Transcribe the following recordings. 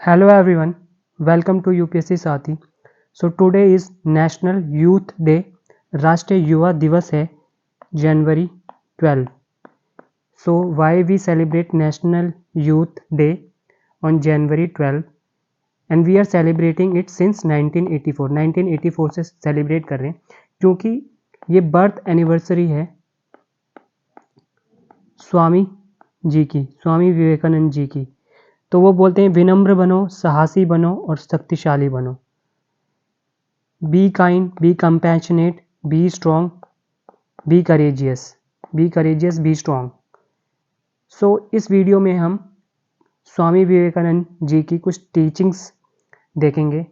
Hello everyone, welcome to UPSC साथी. So today is National Youth Day. राष्ट्रीय युवा दिवस है January 12. So why we celebrate National Youth Day on January 12 and we are celebrating it since 1984. 1984 से celebrate कर रहे हैं क्योंकि ये बर्थ एनिवर्सरी है स्वामी विवेकानंद जी की. तो वो बोलते हैं विनम्र बनो, साहसी बनो और शक्तिशाली बनो. Be kind, be compassionate, be strong, be courageous, be strong. So इस वीडियो में हम स्वामी विवेकानंद जी की कुछ टीचिंग्स देखेंगे,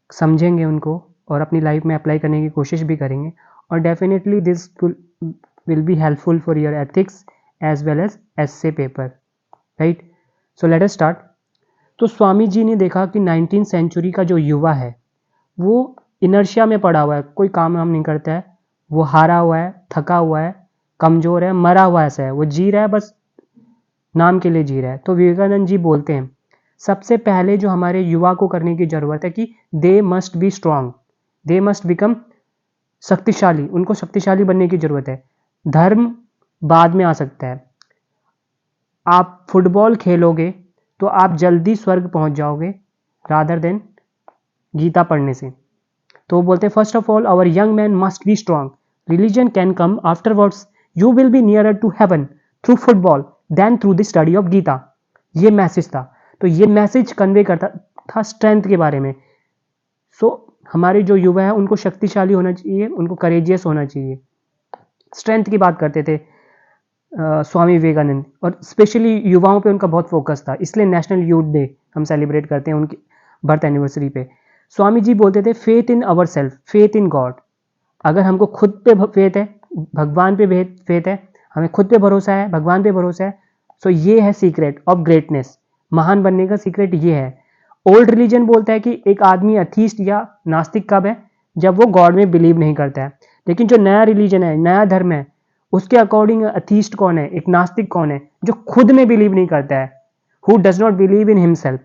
समझेंगे उनको और अपनी लाइफ में अप्लाई करने की कोशिश भी करेंगे. और definitely this will be helpful for your ethics as well as essay paper, right. So let us start. तो स्वामी जी ने देखा कि 19वीं सेंचुरी का जो युवा है वो इनर्शिया में पड़ा हुआ है, कोई काम हम नहीं करता है, वो हारा हुआ है, थका हुआ है, कमज़ोर है, मरा हुआ ऐसा है, वो जी रहा है, बस नाम के लिए जी रहा है. तो विवेकानंद जी बोलते हैं सबसे पहले जो हमारे युवा को करने की ज़रूरत है कि they must be strong, they must become शक्तिशाली. उनको शक्तिशाली बनने की ज़रूरत है. धर्म बाद में आ सकता है. आप फुटबॉल खेलोगे तो आप जल्दी स्वर्ग पहुंच जाओगे रादर देन गीता पढ़ने से. तो वो बोलते हैं first of all our young man must be strong, religion can come afterwards, you will be nearer to heaven through football than through the study of Gita. ये मैसेज था. तो ये मैसेज कन्वे करता था स्ट्रेंथ के बारे में. हमारे जो युवा है उनको शक्तिशाली होना चाहिए, उनको करेजियस होना चाहिए. स्ट्रेंथ की बात करते थे स्वामी विवेकानंद, और स्पेशली युवाओं पे उनका बहुत फोकस था, इसलिए नेशनल यूथ डे हम सेलिब्रेट करते हैं उनकी बर्थ एनिवर्सरी पे. स्वामी जी बोलते थे faith in our self, faith in God. अगर हमको खुद पे फेथ है, भगवान पे फेथ है, हमें खुद पे भरोसा है, भगवान पे भरोसा है, सो ये है सीक्रेट ऑफ ग्रेटनेस. महान बनने का सीक्रेट ये है. ओल्ड रिलीजन बोलता है कि एक आदमी अथीस्ट या नास्तिक कब है, जब वो गॉड में बिलीव नहीं करता है. लेकिन जो नया रिलीजन है, नया धर्म है, उसके अकॉर्डिंग अथीस्ट कौन है, एक नास्तिक कौन है, जो खुद में बिलीव नहीं करता है, who does not believe in himself.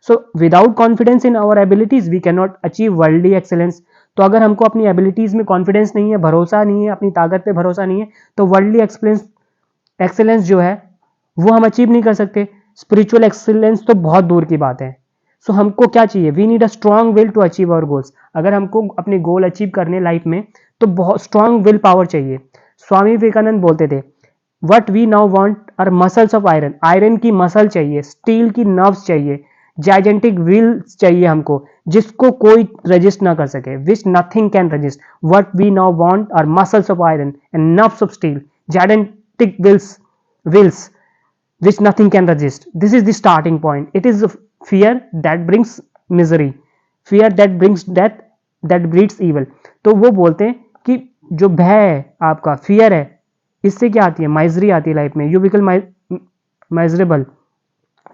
So without confidence in our abilities we can not achieve worldly excellence. तो अगर हमको अपनी एबिलिटीज में कॉन्फिडेंस नहीं है, भरोसा नहीं है, अपनी ताकत पे भरोसा नहीं है, तो वर्ल्डली एक्सेलेंस जो है वो हम अचीव नहीं कर सकते. स्पिरिचुअल एक्सेलेंस तो बहुत दूर की बात है. सो हमको क्या चाहिए, we need a strong will to achieve our goals. अगर हमको अपने गोल अचीव करने लाइफ में, तो बहुत स्ट्रॉन्ग विल पावर चाहिए. स्वामी विवेकानंद बोलते थे what we now want are muscles of iron. Iron की मसल चाहिए, स्टील की नर्व्स चाहिए, जाइजेंटिक विल चाहिए हमको, जिसको कोई रजिस्ट ना कर सके, which nothing can resist. What we now want are muscles of iron and nerves of steel, gigantic wills which nothing can resist. This is the starting point. It is fear that brings misery, fear that brings death, that breeds evil. तो वो बोलते हैं कि जो भय है आपका, fear है, इससे क्या आती है, माइजरी आती है लाइफ में, यू बिकम माइजरेबल,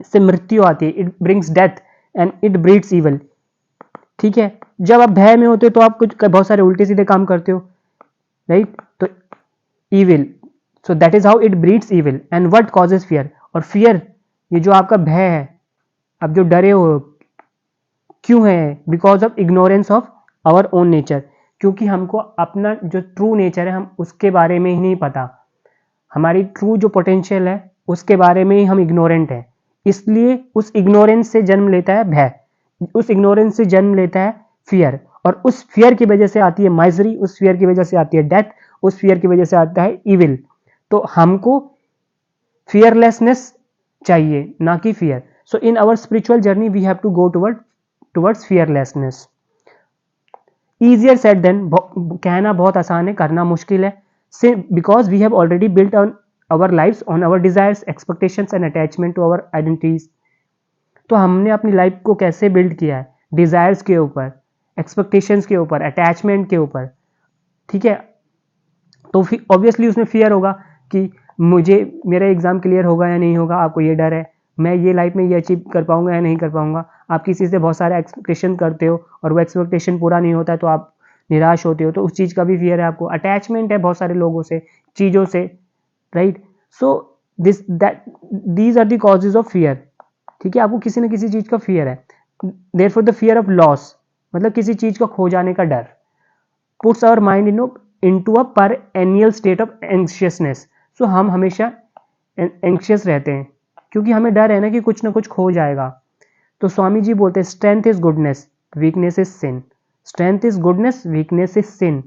इससे मृत्यु आती है, it brings death and it breeds evil. ठीक है. जब आप भय में होते हो तो आप कुछ बहुत सारे उल्टे सीधे काम करते हो, राइट. तो evil, so that is how it breeds evil. And what causes fear. और फियर, ये जो आपका भय है, अब जो डरे हो क्यों है, because of ignorance of our own nature. क्योंकि हमको अपना जो ट्रू नेचर है, हम उसके बारे में ही नहीं पता, हमारी ट्रू जो पोटेंशियल है उसके बारे में ही हम इग्नोरेंट हैं. इसलिए उस इग्नोरेंस से जन्म लेता है भय, उस इग्नोरेंस से जन्म लेता है फियर, और उस फियर की वजह से आती है माइजरी, उस फियर की वजह से आती है डेथ, उस फियर की वजह से आता है इविल. तो हमको फियरलेसनेस चाहिए, ना कि fear. So in our spiritual journey we have to go towards fearlessness. Easier said than, कहना बहुत आसान है, करना मुश्किल है. Because we have already built on our lifes on our desires, expectations and attachment to our identities. तो हमने अपनी लाइफ को कैसे बिल्ड किया है, डिजायर्स के ऊपर, एक्सपेक्टेशंस के ऊपर, अटैचमेंट के ऊपर. ठीक है. तो ऑब्वियसली उसमें फियर होगा कि मुझे मेरा एग्जाम क्लियर होगा या नहीं होगा, आपको ये डर है, मैं ये लाइफ में ये अचीव कर पाऊंगा या नहीं कर पाऊंगा. आप किसी से बहुत सारे एक्सपेक्टेशन करते हो और वो एक्सपेक्टेशन पूरा नहीं होता है तो आप निराश होते हो, तो उस चीज़ का भी फियर है आपको. अटैचमेंट है बहुत सारे लोगों से, चीज़ों से, right. So these are the causes of fear. ठीक है. आपको किसी न किसी चीज़ का फियर है. Therefore the fear of loss, मतलब किसी चीज को खो जाने का डर, puts our mind into a perennial state of एंग्शियसनेस। सो हम हमेशा एंग्शियस रहते हैं क्योंकि हमें डर है ना कि कुछ ना कुछ खो जाएगा। तो स्वामी जी बोलते हैं strength is goodness, weakness is sin. Strength is goodness, weakness is sin.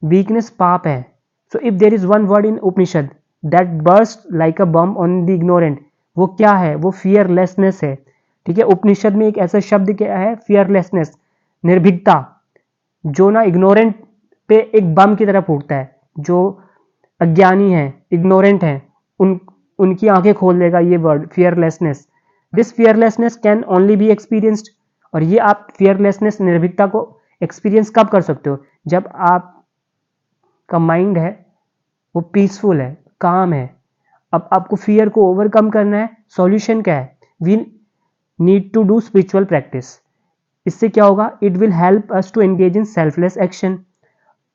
Weakness पाप है। So if there is one word in Upanishad that burst like a bomb on the ignorant, वो क्या है? वो फियरलेसनेस है। ठीक है, उपनिषद में एक ऐसा शब्द क्या है? फियरलेसनेस, निर्भीकता, जो ना इग्नोरेंट पे एक बम की तरह फूटता है। जो अज्ञानी है, इग्नोरेंट है, उनकी आंखें खोल देगा ये word fearlessness. This fearlessness can only be experienced. और ये आप फियरलेसनेस, निर्भीकता को एक्सपीरियंस कब कर सकते हो? जब आपका माइंड है वो पीसफुल है, काम है। अब आपको फियर को ओवरकम करना है। सॉल्यूशन क्या है? We need to do spiritual practice. इससे क्या होगा? It will help us to engage in selfless action.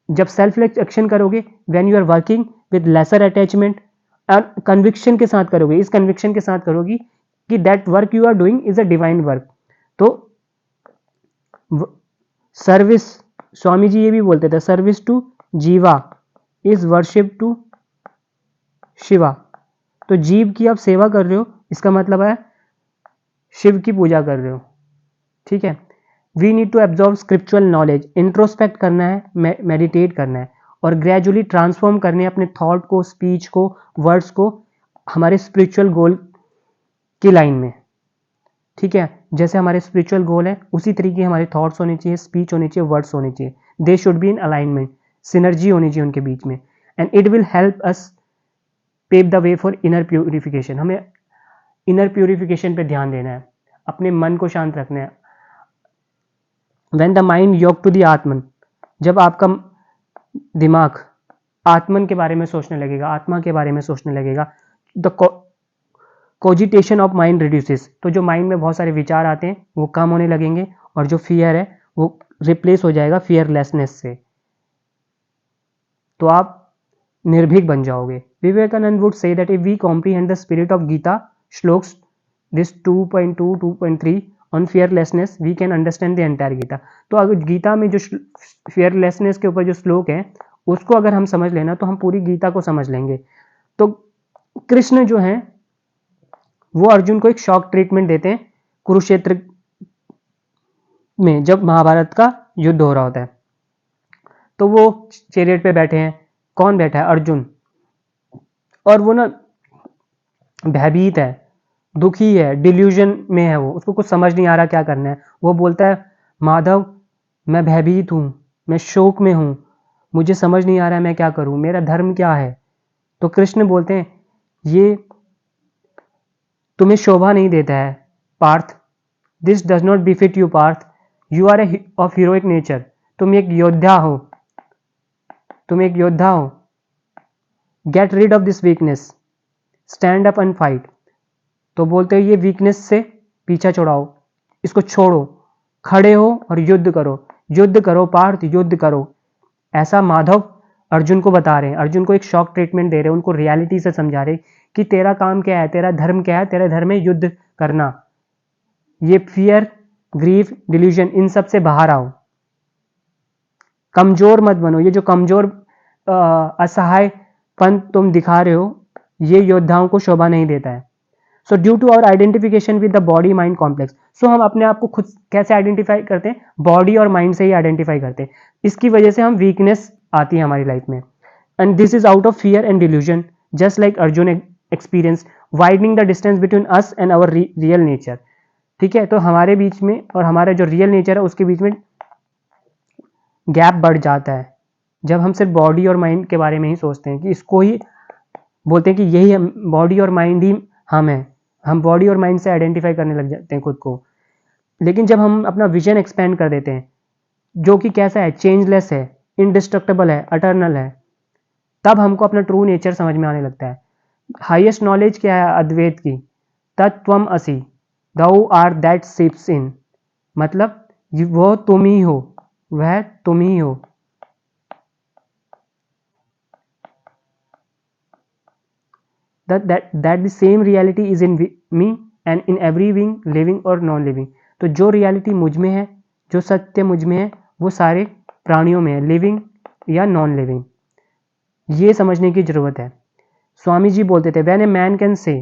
जब सेल्फलेस एक्शन करोगे, when you are working with lesser attachment और कन्विक्शन के साथ करोगे, इस कन्विक्शन के साथ करोगी कि that work you are doing is a divine work. तो सर्विस, स्वामी जी ये भी बोलते थे, service to jiva is worship to Shiva. तो जीव की आप सेवा कर रहे हो, इसका मतलब है शिव की पूजा कर रहे हो। ठीक है, we need to absorb scriptural knowledge, introspect करना है, मेडिटेट करना है और ग्रेजुअली ट्रांसफॉर्म करने अपने थॉट को, स्पीच को, वर्ड्स को हमारे स्पिरिचुअल गोल की लाइन में। ठीक है, जैसे हमारे स्पिरिचुअल गोल है उसी तरीके हमारे थॉट्स होने चाहिए, स्पीच होनी चाहिए, वर्ड्स होने चाहिए। They should be in alignment, synergy होनी चाहिए उनके बीच में। And it will help us pave the way for inner purification. हमें इनर प्यूरिफिकेशन पे ध्यान देना है, अपने मन को शांत रखना है। व्हेन द माइंड योग टू द आत्मन, जब आपका दिमाग आत्मन के बारे में सोचने लगेगा, आत्मा के बारे में सोचने लगेगा, द कोजिटेशन ऑफ माइंड रिड्यूसेस। तो जो माइंड में बहुत सारे विचार आते हैं वो कम होने लगेंगे और जो फियर है वो रिप्लेस हो जाएगा फियरलेसनेस से। तो आप निर्भीक बन जाओगे। Vivekananda would say that if we comprehend the spirit of Gita shlokas this 2.2 2.3 on fearlessness we can understand the entire Gita. तो अगर गीता में जो फियरलेसनेस के ऊपर जो श्लोक है उसको अगर हम समझ लेना तो हम पूरी गीता को समझ लेंगे। तो कृष्ण जो है वो अर्जुन को एक शॉक ट्रीटमेंट देते हैं कुरुक्षेत्र में, जब महाभारत का युद्ध हो रहा होता है। तो वो चैरियट पे बैठे हैं, कौन बैठा है? अर्जुन। और वो ना भयभीत है, दुखी है, डिल्यूजन में है, वो उसको कुछ समझ नहीं आ रहा क्या करना है। वो बोलता है माधव मैं भयभीत हूँ, मैं शोक में हूँ, मुझे समझ नहीं आ रहा है मैं क्या करूँ, मेरा धर्म क्या है? तो कृष्ण बोलते हैं ये तुम्हें शोभा नहीं देता है Partha, this does not befit you Partha, you are of heroic nature. तुम एक योद्धा हो, तुम एक योद्धा हो। Get rid of this weakness, stand up and fight. तो बोलते हैं ये वीकनेस से पीछा छुड़ाओ, इसको छोड़ो, खड़े हो और युद्ध करो पार्थ, युद्ध करो। ऐसा माधव अर्जुन को बता रहे हैं, अर्जुन को एक शॉक ट्रीटमेंट दे रहे हैं, उनको रियलिटी से समझा रहे कि तेरा काम क्या है, तेरा धर्म क्या है, तेरा धर्म है युद्ध करना। ये फियर, ग्रीफ, डिल्यूजन, इन सब से बाहर आओ, कमजोर मत बनो। ये जो कमजोर असहायपन तुम दिखा रहे हो ये योद्धाओं को शोभा नहीं देता है। So due to our identification with the body mind complex, so हम अपने आप को खुद कैसे आइडेंटिफाई करते हैं? बॉडी और माइंड से ही आइडेंटिफाई करते हैं। इसकी वजह से हम वीकनेस आती है हमारी लाइफ में। And this is out of fear and delusion, just like Arjun experience widening the distance between us and our real nature. ठीक है, तो हमारे बीच में और हमारा जो रियल नेचर है उसके बीच में गैप बढ़ जाता है जब हम सिर्फ बॉडी और माइंड के बारे में ही सोचते हैं, कि इसको ही बोलते हैं कि यही बॉडी और माइंड ही हम हैं। हम बॉडी और माइंड से आइडेंटिफाई करने लग जाते हैं खुद को। लेकिन जब हम अपना विजन एक्सपेंड कर देते हैं, जो कि कैसा है? चेंजलेस है, इंडिस्ट्रक्टेबल है, अटर्नल है, तब हमको अपना ट्रू नेचर समझ में आने लगता है। हाईएस्ट नॉलेज क्या है अद्वैत की? तत्त्वम असि, दाउ आर दैट सिप्स इन, मतलब वो तुम ही हो, वह तुम ही हो। that the same reality is in me and in every being living or non living। तो जो रियलिटी मुझ में है, जो सत्य मुझ में है, वो सारे प्राणियों में है, लिविंग या नॉन लिविंग। ये समझने की जरूरत है। स्वामी जी बोलते थे, when A man can say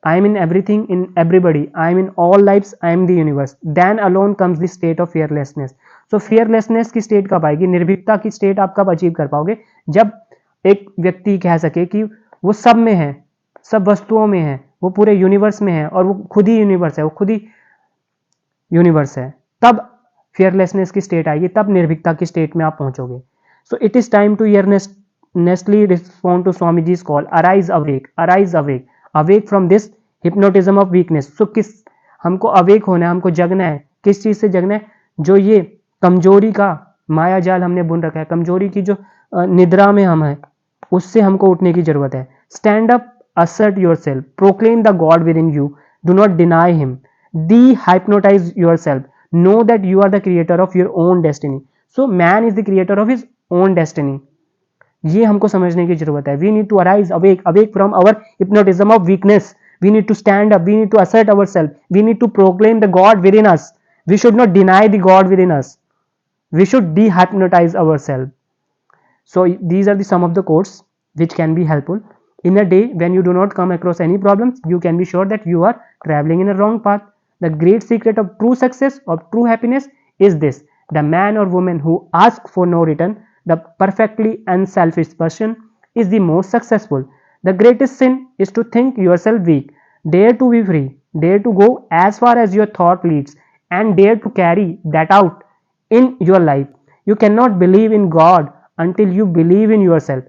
I am in everything in everybody, I am in all lifes, I am the universe, then alone comes the state of fearlessness. So fearlessness की state कब आएगी, निर्भीकता की स्टेट आप कब achieve कर पाओगे, जब एक व्यक्ति कह सके कि वो सब में है, सब वस्तुओं में है, वो पूरे यूनिवर्स में है और वो खुद ही यूनिवर्स है, वो खुद ही यूनिवर्स है। तब फियरलेसनेस की स्टेट आएगी, तब निर्भीकता की स्टेट में आप पहुंचोगे। So it is time to earnestly respond to Swamiji's call, arise awake, awake from this hypnotism of weakness। so किस हमको अवेक होना है, हमको जगना है। किस चीज से जगना है, जो ये कमजोरी का माया जाल हमने बुन रखा है, कमजोरी की जो निद्रा में हम है, उससे हमको उठने की जरूरत है। Stand up, assert yourself, proclaim the God within you, do not deny him, de-hypnotize yourself, know that you are the creator of your own destiny। so man is the creator of his own destiny। ये हमको समझने की जरूरत है। We need to arise awake from our hypnotism of weakness, we need to stand up, we need to assert ourselves, we need to proclaim the God within us, we should not deny the God within us, we should de-hypnotize ourselves। so these are the some of the quotes which can be helpful in a day when you do not come across any problems. You can be sure that you are traveling in a wrong path. The great secret of true success, of true happiness is this: the man or woman who asks for no return, the perfectly unselfish person, is the most successful। the greatest sin is to think yourself weak। dare to be free, dare to go as far as your thought leads, and dare to carry that out in your life। you cannot believe in God until you believe in yourself।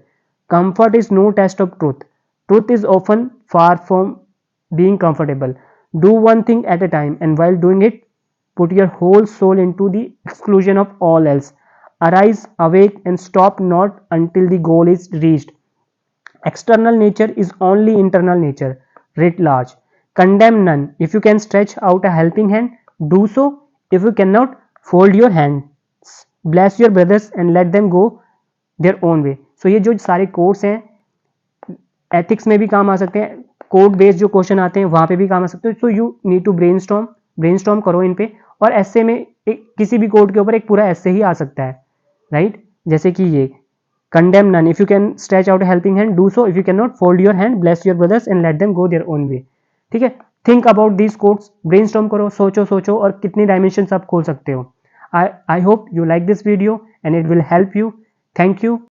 comfort is no test of truth, truth is often far from being comfortable। do one thing at a time, and while doing it, put your whole soul into the exclusion of all else। arise, awake, and stop not until the goal is reached। external nature is only internal nature writ large। condemn none, if you can stretch out a helping hand, do so, if you cannot, fold your hands। bless your brothers and let them go their own way। so ये जो सारे course हैं, ethics में भी काम आ सकते हैं, कोड बेस्ड जो क्वेश्चन आते हैं वहां पे भी काम आ सकते हैं। So you need to brainstorm करो इन पे, और ऐसे में किसी भी कोड के ऊपर एक पूरा ऐसे ही आ सकता है, राइट। जैसे कि ये condemn none, if you can stretch out helping hand, do so, if you can not, fold your hand, bless your brothers and let them go their own way. ठीक है, think about these quotes, brainstorm करो, सोचो और कितनी dimension आप खोल सकते हो। I hope you like this video and it will help you. Thank you.